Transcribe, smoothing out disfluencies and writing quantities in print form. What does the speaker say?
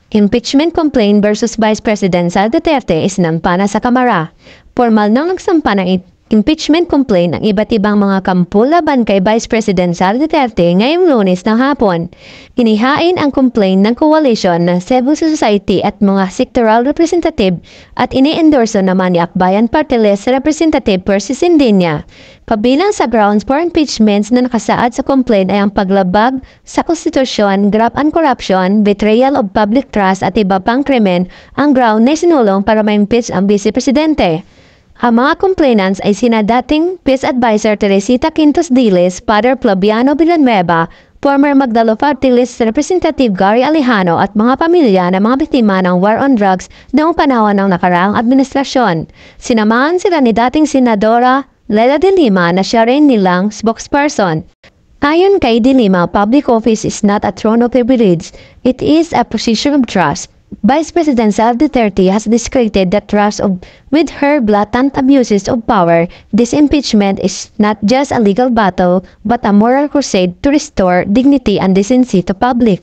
Impeachment complaint versus Vice President Sara Duterte isinampa na sa Kamara. Formal nang nagsampa ng impeachment complaint ang iba't ibang mga kampo laban kay Vice President Sara Duterte ngayong Lunes ng hapon. Inihain ang complaint ng coalition ng civil society at mga sectoral representative at ini-endorso naman ni Akbayan Party List Representative Percy Sindinya. Kabilang sa grounds for impeachments na nakasaad sa complaint ay ang paglabag sa konstitusyon, graft and corruption, betrayal of public trust at iba pang krimen ang ground na sinulong para ma-impeach ang Vice Presidente. Ang mga complainants ay sina dating Peace Advisor Teresita Quintos Diles, Father Flaviano Villanueva, former Magdalo Party List Representative Gary Alejano at mga pamilya ng mga biktima ng war on drugs noong panahon ng nakaraang administrasyon. Sinamahan sila ni dating Senadora Lela de Lima na siya rin nilang spokesperson. Ayon kay de Lima, public office is not a throne of privilege, it is a position of trust. Vice President Sara Duterte has discredited the trust with her blatant abuses of power. This impeachment is not just a legal battle, but a moral crusade to restore dignity and decency to public.